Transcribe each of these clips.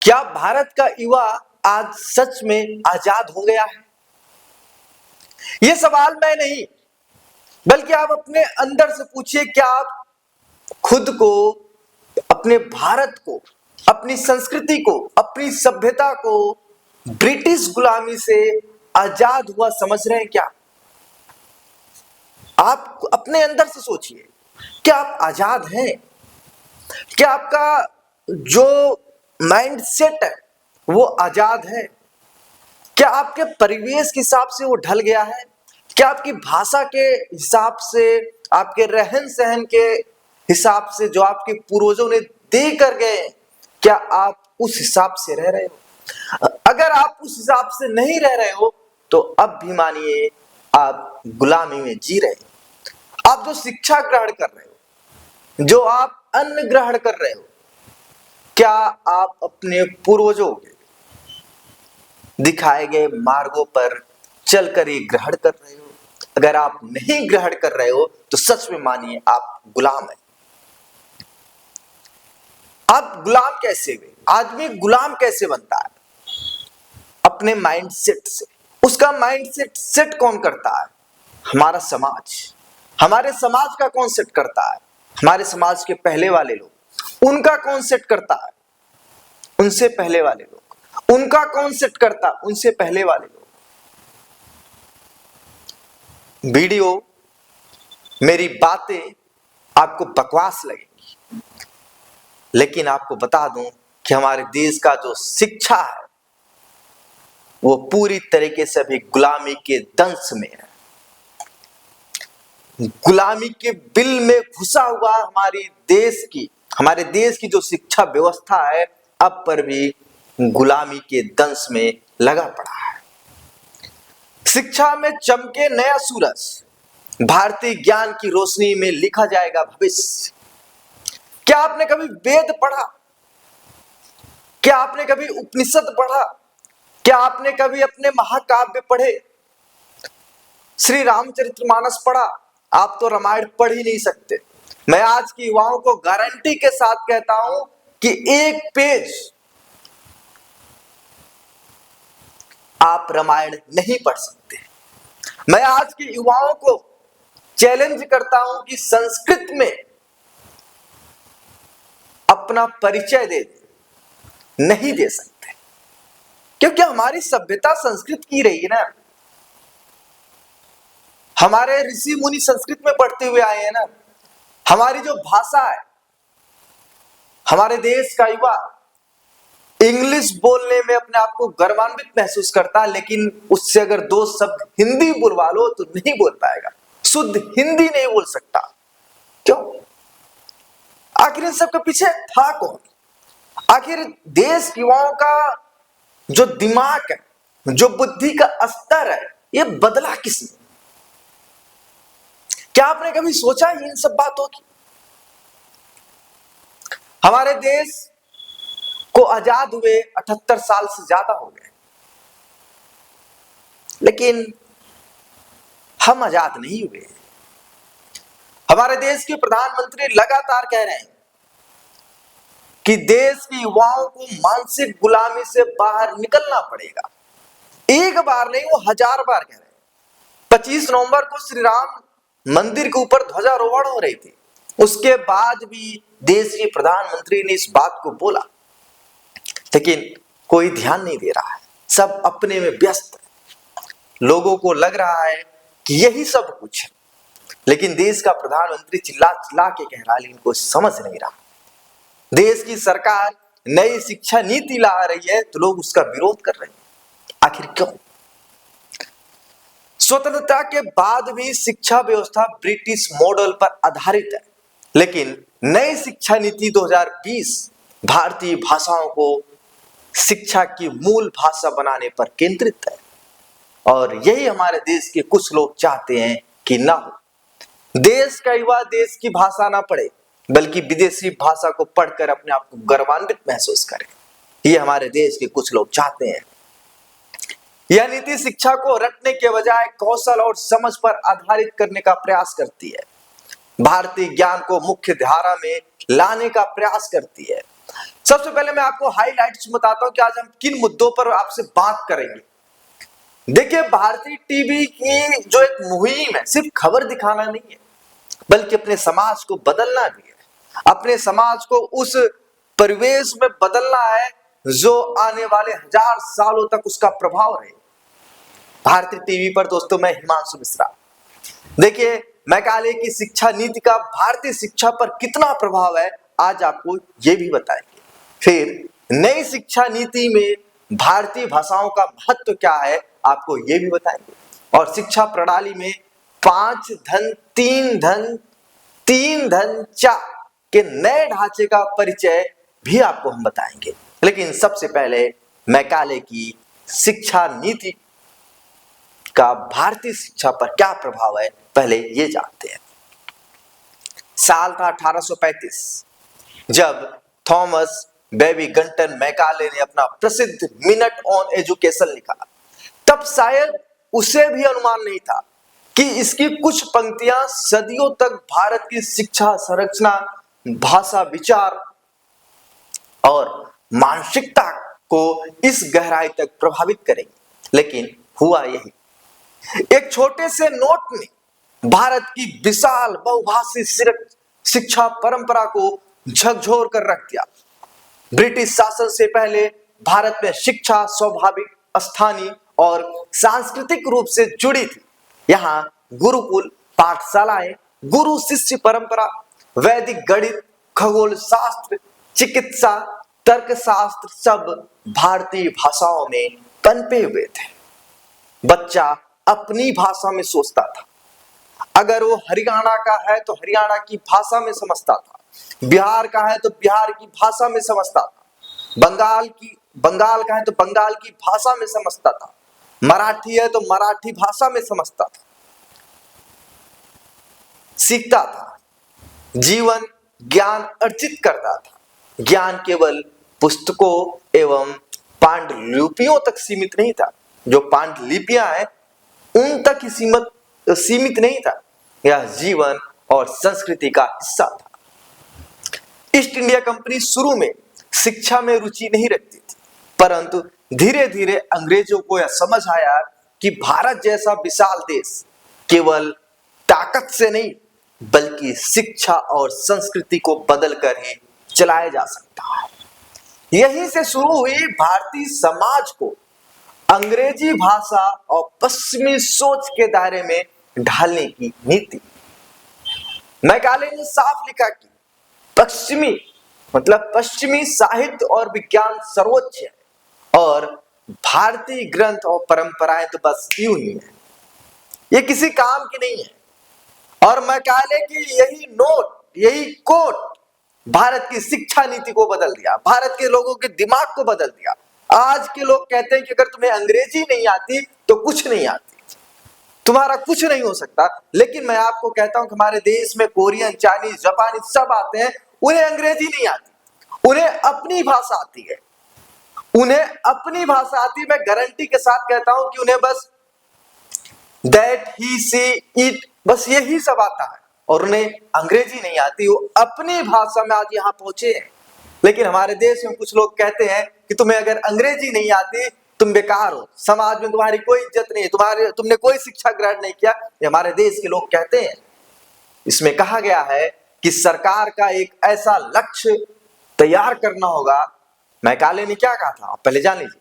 क्या भारत का युवा आज सच में आजाद हो गया है? यह सवाल मैं नहीं, बल्कि आप अपने अंदर से पूछिए। क्या आप खुद को, अपने भारत को, अपनी संस्कृति को, अपनी सभ्यता को ब्रिटिश गुलामी से आजाद हुआ समझ रहे हैं क्या? आप अपने अंदर से सोचिए, क्या आप आजाद हैं? क्या आपका जो माइंडसेट है वो आजाद है? क्या आपके परिवेश के हिसाब से वो ढल गया है? क्या आपकी भाषा के हिसाब से, आपके रहन सहन के हिसाब से जो आपके पूर्वजों ने दे कर गए, क्या आप उस हिसाब से रह रहे हो? अगर आप उस हिसाब से नहीं रह रहे हो तो अब भी मानिए आप गुलामी में जी रहे हो। आप जो शिक्षा ग्रहण कर रहे हो, जो आप अन्न ग्रहण कर रहे हो, क्या आप अपने पूर्वजों के दिखाए गए मार्गों पर चलकर ये ग्रहण कर रहे हो? अगर आप नहीं ग्रहण कर रहे हो तो सच में मानिए आप गुलाम हैं। आप गुलाम कैसे हुए? आदमी गुलाम कैसे बनता है? अपने माइंडसेट से। उसका माइंडसेट सेट कौन करता है? हमारा समाज। हमारे समाज का कौन सेट करता है? हमारे समाज के पहले वाले लोग। उनका कौन सेट करता है? उनसे पहले वाले लोग। उनका कौन सेट करता? उनसे पहले वाले लोग। वीडियो, मेरी बातें आपको बकवास लगेंगी, लेकिन आपको बता दूं कि हमारे देश का जो शिक्षा है वो पूरी तरीके से अभी गुलामी के दंश में है। गुलामी के बिल में घुसा हुआ हमारे देश की जो शिक्षा व्यवस्था है अब पर भी गुलामी के दंश में लगा पड़ा है। शिक्षा में चमके नया सूरज, भारतीय ज्ञान की रोशनी में लिखा जाएगा भविष्य। क्या आपने कभी वेद पढ़ा? क्या आपने कभी उपनिषद पढ़ा? क्या आपने कभी अपने महाकाव्य पढ़े? श्री रामचरितमानस पढ़ा? आप तो रामायण पढ़ ही नहीं सकते। मैं आज के युवाओं को गारंटी के साथ कहता हूं कि एक पेज आप रामायण नहीं पढ़ सकते। मैं आज के युवाओं को चैलेंज करता हूं कि संस्कृत में अपना परिचय दे दे, नहीं दे सकते, क्योंकि हमारी सभ्यता संस्कृत की रही है ना। हमारे ऋषि मुनि संस्कृत में पढ़ते हुए आए हैं ना। हमारी जो भाषा है, हमारे देश का युवा इंग्लिश बोलने में अपने आप को गर्वान्वित महसूस करता है, लेकिन उससे अगर दो शब्द हिंदी बुलवा लो तो नहीं बोल पाएगा, शुद्ध हिंदी नहीं बोल सकता। क्यों? आखिर इन सब के पीछे था कौन? आखिर देश के युवाओं का जो दिमाग है, जो बुद्धि का स्तर है, ये बदला किसने? क्या आपने कभी सोचा इन सब बातों की? हमारे देश को आजाद हुए 78 साल से ज्यादा हो गए, लेकिन हम आजाद नहीं हुए। हमारे देश के प्रधानमंत्री लगातार कह रहे हैं कि देश के युवाओं को मानसिक गुलामी से बाहर निकलना पड़ेगा। एक बार नहीं, वो 1000 बार कह रहे हैं। 25 नवंबर को श्री राम मंदिर के ऊपर ध्वजारोहण हो रही थी, उसके बाद भी देश के प्रधानमंत्री ने इस बात को बोला, लेकिन कोई ध्यान नहीं दे रहा है। सब अपने में व्यस्त है। लोगों को लग रहा है कि यही सब कुछ है, लेकिन देश का प्रधानमंत्री चिल्ला चिल्ला के कह रहा है, लेकिन कोई समझ नहीं रहा। देश की सरकार नई शिक्षा नीति ला रही है तो लोग उसका विरोध कर रहे हैं। आखिर क्यों? स्वतंत्रता के बाद भी शिक्षा व्यवस्था ब्रिटिश मॉडल पर आधारित है, लेकिन नई शिक्षा नीति 2020 भारतीय भाषाओं को शिक्षा की मूल भाषा बनाने पर केंद्रित है, और यही हमारे देश के कुछ लोग चाहते हैं कि ना हो। देश का युवा देश की भाषा ना पढ़े, बल्कि विदेशी भाषा को पढ़कर अपने आप को गर्वान्वित महसूस करे। ये हमारे देश के कुछ लोग चाहते हैं। यह नीति शिक्षा को रटने के बजाय कौशल और समझ पर आधारित करने का प्रयास करती है। भारतीय ज्ञान को मुख्य धारा में लाने का प्रयास करती है। सबसे पहले मैं आपको हाइलाइट्स बताता हूं कि आज हम किन मुद्दों पर आपसे बात करेंगे। देखिए, भारतीय टीवी की जो एक मुहिम है, सिर्फ खबर दिखाना नहीं है, बल्कि अपने समाज को बदलना भी है। अपने समाज को उस परिवेश में बदलना है जो आने वाले 1000 सालों तक उसका प्रभाव रहे। भारतीय टीवी पर दोस्तों मैं हिमांशु मिश्रा। देखिए, मैकाले की शिक्षा नीति का भारतीय शिक्षा पर कितना प्रभाव है, आज आपको ये भी बताएंगे। फिर नई शिक्षा नीति में भारतीय भाषाओं का महत्व क्या है, आपको ये भी बताएंगे। और शिक्षा प्रणाली में 5 धन 3 धन 3 धन 4 के नए ढांचे का परिचय भी आपको हम बताएंगे। लेकिन सबसे पहले मैकाले की शिक्षा नीति का भारतीय शिक्षा पर क्या प्रभाव है, पहले ये जानते हैं। साल था 1835 जब थॉमस बेबी गंटन मैकाले ने अपना प्रसिद्ध मिनट ऑन एजुकेशन लिखा। तब शायद उसे भी अनुमान नहीं था कि इसकी कुछ पंक्तियां सदियों तक भारत की शिक्षा संरचना, भाषा, विचार और मानसिकता को इस गहराई तक प्रभावित करेंगी। लेकिन हुआ यही, एक छोटे से नोट ने भारत की विशाल बहुभाषी शिक्षा परंपरा को झकझोर कर रख दिया। ब्रिटिश शासन से पहले भारत में शिक्षा स्वाभाविक, स्थानीय और सांस्कृतिक रूप से जुड़ी थी। यहाँ गुरुकुल पाठशालाएं, गुरु शिष्य परंपरा, वैदिक गणित, खगोल शास्त्र, चिकित्सा, तर्कशास्त्र सब भारतीय भाषाओं में पनपे हुए थे। बच्चा अपनी भाषा में सोचता था। अगर वो हरियाणा का है तो हरियाणा की भाषा में समझता था, बिहार का है तो बिहार की भाषा में समझता था, बंगाल का है तो बंगाल की भाषा में समझता था, मराठी है तो मराठी भाषा में समझता था, सीखता था, जीवन ज्ञान अर्जित करता था। ज्ञान केवल पुस्तकों एवं पांडुलिपियों तक सीमित नहीं था। जो पांडुलिपियां हैं उन तक ही सीमित नहीं था, यह जीवन और संस्कृति का हिस्सा था। ईस्ट इंडिया कंपनी शुरू में शिक्षा में रुचि नहीं रखती थी, परंतु धीरे धीरे अंग्रेजों को यह समझ आया कि भारत जैसा विशाल देश केवल ताकत से नहीं बल्कि शिक्षा और संस्कृति को बदलकर ही चलाया जा सकता है। यहीं से शुरू हुई भारतीय समाज को अंग्रेजी भाषा और पश्चिमी सोच के दायरे में ढालने की नीति। मैकाले ने साफ लिखा कि पश्चिमी साहित्य और विज्ञान सर्वोच्च है और भारतीय ग्रंथ और परंपराएं तो बस यूं ही है, ये किसी काम की नहीं है। और मैकाले की यही कोट भारत की शिक्षा नीति को बदल दिया, भारत के लोगों के दिमाग को बदल दिया। आज के लोग कहते हैं कि अगर तुम्हें अंग्रेजी नहीं आती तो कुछ नहीं आती, तुम्हारा कुछ नहीं हो सकता। लेकिन मैं आपको कहता हूं कि हमारे देश में कोरियन, चाइनीज, जापानी सब आते हैं, उन्हें अंग्रेजी नहीं आती, उन्हें अपनी भाषा आती है, उन्हें अपनी भाषा आती है। मैं गारंटी के साथ कहता हूं कि उन्हें बस दैट, ही, सी, इट, बस यही सब आता है और उन्हें अंग्रेजी नहीं आती। वो अपनी भाषा में आज यहां पहुंचे हैं। लेकिन हमारे देश में कुछ लोग कहते हैं कि तुम्हें अगर अंग्रेजी नहीं आती तुम बेकार हो, समाज में तुम्हारी कोई इज्जत नहीं है, तुमने कोई शिक्षा ग्रहण नहीं किया, ये हमारे देश के लोग कहते हैं। इसमें कहा गया है कि सरकार का एक ऐसा लक्ष्य तैयार करना होगा। मैकाले ने क्या कहा था, आप पहले जान लीजिए।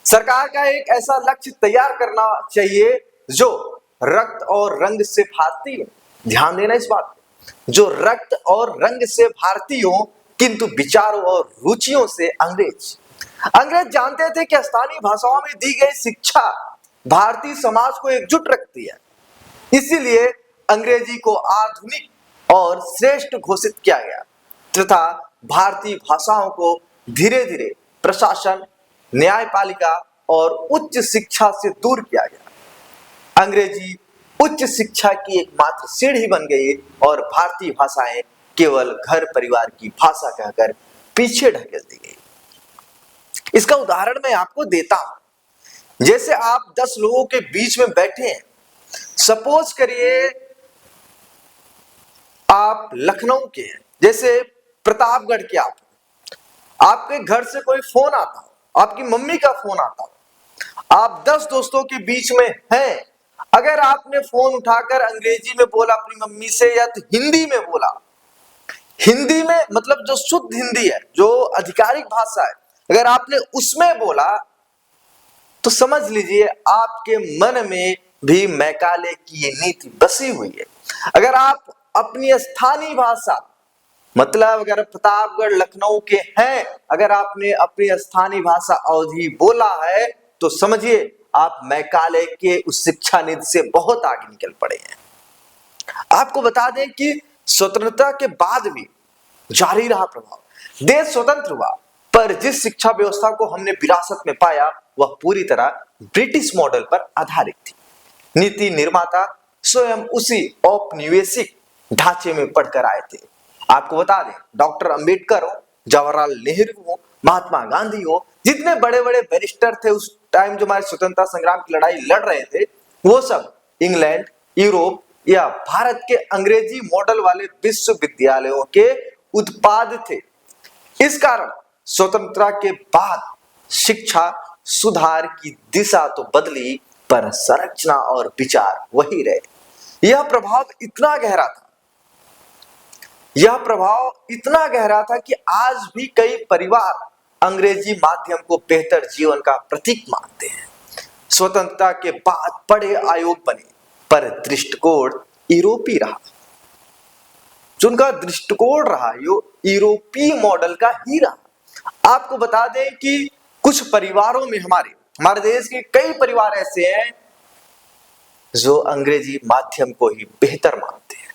सरकार का एक ऐसा लक्ष्य तैयार करना चाहिए जो रक्त और रंग से भारतीय हो। ध्यान देना इस बात पे, जो रक्त और रंग से भारतीय हो किंतु विचारों और रुचियों से अंग्रेज जानते थे कि स्थानीय भाषाओं में दी गई शिक्षा भारतीय समाज को एकजुट रखती है। इसीलिए अंग्रेजी को आधुनिक और श्रेष्ठ घोषित किया गया तथा भारतीय भाषाओं को धीरे धीरे प्रशासन, न्यायपालिका और उच्च शिक्षा से दूर किया गया। अंग्रेजी उच्च शिक्षा की एकमात्र सीढ़ी बन गई और भारतीय भाषाएं केवल घर परिवार की भाषा कहकर पीछे ढकेल दी गई। इसका उदाहरण मैं आपको देता हूं। जैसे आप 10 लोगों के बीच में बैठे हैं, सपोज करिए आप लखनऊ के हैं, जैसे प्रतापगढ़ के आप, आपके घर से कोई फोन आता हो, आपकी मम्मी का फोन आता हो, आप 10 दोस्तों के बीच में हैं, अगर आपने फोन उठाकर अंग्रेजी में बोला अपनी मम्मी से या तो हिंदी में बोला, हिंदी में मतलब जो शुद्ध हिंदी है, जो आधिकारिक भाषा है, अगर आपने उसमें बोला तो समझ लीजिए आपके मन में भी मैकाले की ये नीति बसी हुई है। अगर आप अपनी स्थानीय भाषा, मतलब अगर प्रतापगढ़ लखनऊ के हैं, अगर आपने अपनी स्थानीय भाषा अवधी बोला है तो समझिए आप मैकाले के उस शिक्षा नीति से बहुत आगे निकल पड़े हैं। आपको बता दें कि स्वतंत्रता के बाद भी जारी रहा प्रभाव, देश स्वतंत्र हुआ पर जिस शिक्षा व्यवस्था को हमने विरासत में पाया वह पूरी तरह ब्रिटिश मॉडल पर आधारित थी। नीति निर्माता स्वयं उसी औपनिवेशिक ढांचे में पढ़कर आए थे। आपको बता दें, डॉक्टर अंबेडकर हो, जवाहरलाल नेहरू हो, महात्मा गांधी हो, जितने बड़े बड़े बैरिस्टर थे उस टाइम जो हमारे स्वतंत्रता संग्राम की लड़ाई लड़ रहे थे, वो सब इंग्लैंड, यूरोप या भारत के अंग्रेजी मॉडल वाले विश्वविद्यालयों के उत्पाद थे। इस कारण स्वतंत्रता के बाद शिक्षा सुधार की दिशा तो बदली पर संरचना और विचार वही रहे। यह प्रभाव इतना गहरा था, यह प्रभाव इतना गहरा था कि आज भी कई परिवार अंग्रेजी माध्यम को बेहतर जीवन का प्रतीक मानते हैं। स्वतंत्रता के बाद बड़े आयोग बने पर दृष्टिकोण यूरोपीय रहा। जो उनका दृष्टिकोण रहा यो यूरोपीय मॉडल का ही रहा। आपको बता दें कि कुछ परिवारों में हमारे देश के कई परिवार ऐसे हैं जो अंग्रेजी माध्यम को ही बेहतर मानते हैं,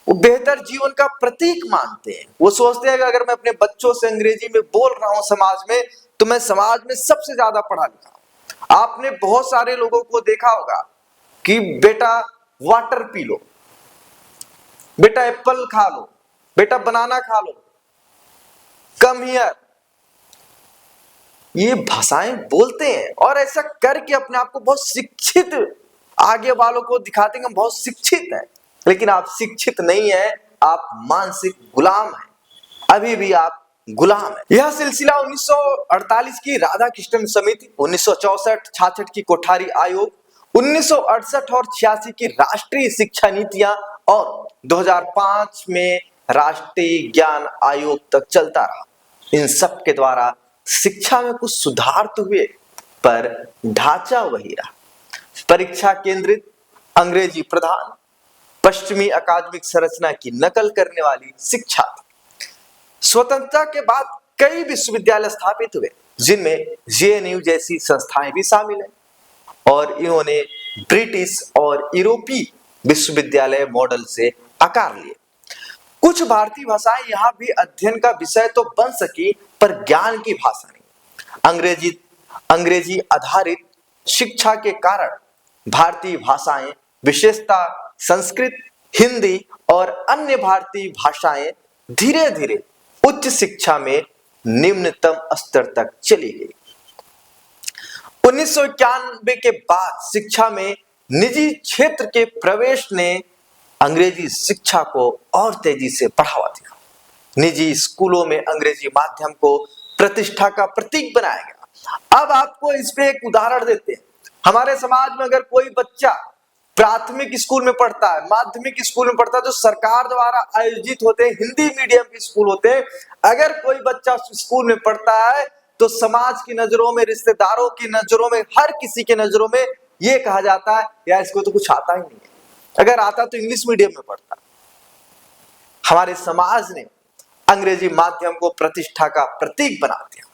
वो बेहतर जीवन का प्रतीक मानते हैं। वो सोचते हैं कि अगर मैं अपने बच्चों से अंग्रेजी में बोल रहा हूं समाज में तो मैं समाज में सबसे ज्यादा पढ़ा लिखा। आपने बहुत सारे लोगों को देखा होगा कि बेटा वाटर पी लो, बेटा एप्पल खा लो, बेटा बनाना खा लो, कम हियर, ये भाषाएं बोलते हैं और ऐसा करके अपने आप को बहुत शिक्षित आगे वालों को दिखाते हैं, हम बहुत शिक्षित हैं। लेकिन आप शिक्षित नहीं है, आप मानसिक गुलाम हैं, अभी भी आप गुलाम हैं। यह सिलसिला 1948 की राधा कृष्णन समिति, 1964-66 की कोठारी आयोग, 1968 और 86 की राष्ट्रीय शिक्षा नीतियां और 2005 में राष्ट्रीय ज्ञान आयोग तक चलता रहा। इन सब के द्वारा शिक्षा में कुछ सुधार तो हुए पर ढांचा वही रहा। परीक्षा केंद्रित, अंग्रेजी प्रधान, पश्चिमी अकादमिक संरचना की नकल करने वाली शिक्षा थी। स्वतंत्रता के बाद कई विश्वविद्यालय स्थापित हुए जिनमें जेएनयू जैसी संस्थाएं भी शामिल हैं और इन्होंने ब्रिटिश और यूरोपीय विश्वविद्यालय मॉडल से आकार लिए। कुछ भारतीय भाषाएं यहां भी अध्ययन का विषय तो बन सकी पर ज्ञान की भाषा नहीं। अंग्रेजी आधारित शिक्षा के कारण भारतीय भाषाएं, विशेषता संस्कृत, हिंदी और अन्य भारतीय भाषाएं धीरे धीरे उच्च शिक्षा में निम्नतम स्तर तक चली गई। 1991 के बाद शिक्षा में निजी क्षेत्र के प्रवेश ने अंग्रेजी शिक्षा को और तेजी से बढ़ावा दिया। निजी स्कूलों में अंग्रेजी माध्यम को प्रतिष्ठा का प्रतीक बनाया गया। अब आपको इस पे एक उदाहरण देते हैं। हमारे समाज में अगर कोई बच्चा प्राथमिक स्कूल में पढ़ता है, माध्यमिक स्कूल में पढ़ता है, जो सरकार द्वारा आयोजित होते हैं, हिंदी मीडियम के स्कूल होते हैं, अगर कोई बच्चा स्कूल में पढ़ता है तो समाज की नजरों में, रिश्तेदारों की नजरों में, हर किसी के नजरों में यह कहा जाता है यार इसको तो कुछ आता ही नहीं है, अगर आता तो इंग्लिश मीडियम में पढ़ता। हमारे समाज ने अंग्रेजी माध्यम को प्रतिष्ठा का प्रतीक बना दिया।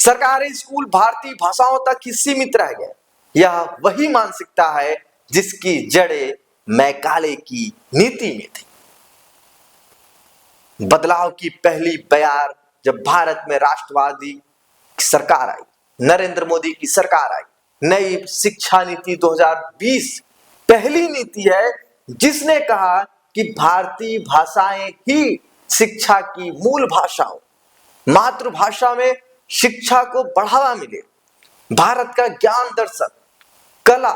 सरकारी स्कूल भारतीय भाषाओं तक ही सीमित रह गए। यह वही मानसिकता है जिसकी जड़ें मैकाले की नीति में थी। बदलाव की पहली बयार जब भारत में राष्ट्रवादी सरकार आई, नरेंद्र मोदी की सरकार आई, नई शिक्षा नीति 2020 पहली नीति है जिसने कहा कि भारतीय भाषाएं ही शिक्षा की मूल भाषा हो, मातृभाषा में शिक्षा को बढ़ावा मिले, भारत का ज्ञान दर्शन, कला,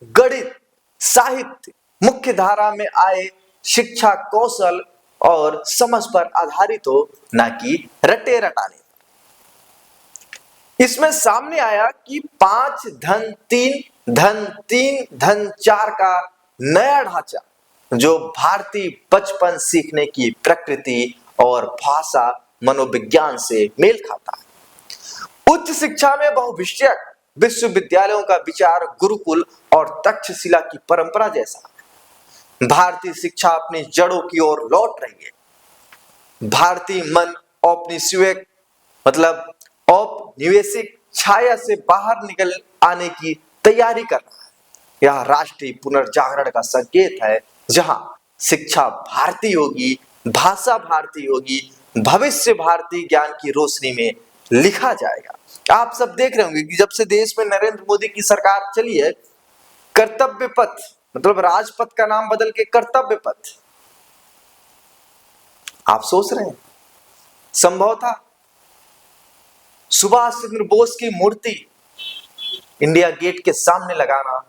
गणित, साहित्य मुख्य धारा में आए, शिक्षा कौशल और समझ पर आधारित हो, ना कि रटे रटाने। इसमें सामने आया कि 5 धन 3 धन 3 धन 4 का नया ढांचा जो भारतीय बचपन सीखने की प्रकृति और भाषा मनोविज्ञान से मेल खाता है। उच्च शिक्षा में बहुविषयक विश्वविद्यालयों का विचार गुरुकुल और तक्षशिला की परंपरा जैसा है। भारतीय शिक्षा अपनी जड़ों की ओर लौट रही है। भारतीय मन औपनिवेशिक मतलब औपनिवेशिक छाया से बाहर निकल आने की तैयारी कर रहा है। यह राष्ट्रीय पुनर्जागरण का संकेत है, जहां शिक्षा भारतीय होगी, भाषा भारतीय होगी, भविष्य भारतीय ज्ञान की रोशनी में लिखा जाएगा। आप सब देख रहे होंगे कि जब से देश में नरेंद्र मोदी की सरकार चली है, कर्तव्य पथ मतलब राजपथ का नाम बदल के कर्तव्य पथ। आप सोच रहे हैं संभव था सुभाष चंद्र बोस की मूर्ति इंडिया गेट के सामने लगाना?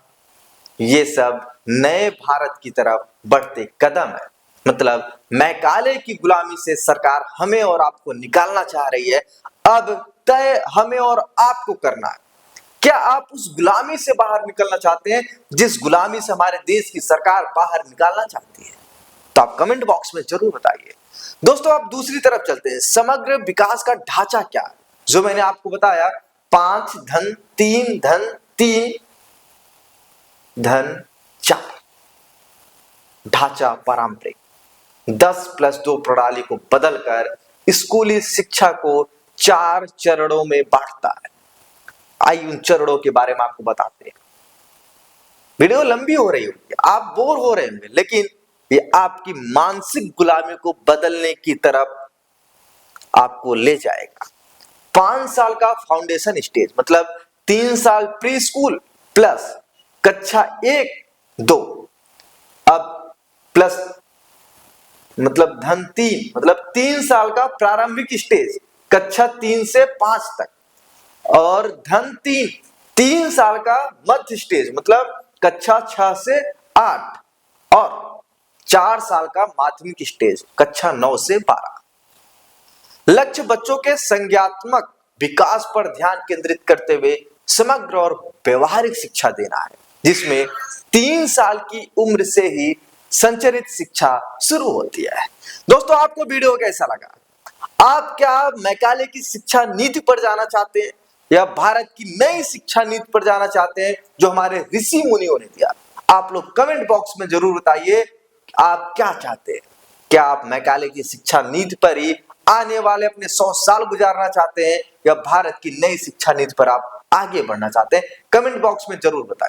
ये सब नए भारत की तरफ बढ़ते कदम है। मतलब मैकाले की गुलामी से सरकार हमें और आपको निकालना चाह रही है। अब तय हमें और आपको करना है। क्या आप उस गुलामी से बाहर निकलना चाहते हैं जिस गुलामी से हमारे देश की सरकार बाहर निकालना चाहती है? तो आप कमेंट बॉक्स में जरूर बताइए। दोस्तों, आप दूसरी तरफ चलते हैं। समग्र विकास का ढांचा क्या है? जो मैंने आपको बताया, 5 धन 3 धन 3 धन 4 ढांचा पारंपरिक 10+2 प्रणाली को बदलकर स्कूली शिक्षा को 4 चरणों में बांटता है। आइए उन चरणों के बारे में आपको बताते हैं। वीडियो लंबी हो रही होगी, आप बोर हो रहे होंगे, लेकिन ये आपकी मानसिक गुलामी को बदलने की तरफ आपको ले जाएगा। 5 साल का फाउंडेशन स्टेज मतलब 3 साल प्री स्कूल प्लस कक्षा 1-2 अब प्लस मतलब धन 3 मतलब 3 साल का प्रारंभिक स्टेज कक्षा 3 से 5 तक और धन 3 साल का मध्य स्टेज मतलब कक्षा 6 से 8 और 4 साल का माध्यमिक स्टेज कक्षा 9 से 12। लक्ष्य बच्चों के संज्ञानात्मक विकास पर ध्यान केंद्रित करते हुए समग्र और व्यवहारिक शिक्षा देना है, जिसमें 3 साल की उम्र से ही संचरित शिक्षा शुरू होती है। दोस्तों, आपको वीडियो कैसा लगा? आप क्या मैकाले की शिक्षा नीति पर जाना चाहते हैं या भारत की नई शिक्षा नीति पर जाना चाहते हैं जो हमारे ऋषि मुनियों ने दिया? आप लोग कमेंट बॉक्स में जरूर बताइए आप क्या चाहते हैं। क्या आप मैकाले की शिक्षा नीति पर ही आने वाले अपने 100 साल गुजारना चाहते हैं या भारत की नई शिक्षा नीति पर आप आगे बढ़ना चाहते हैं? कमेंट बॉक्स में जरूर बताइए।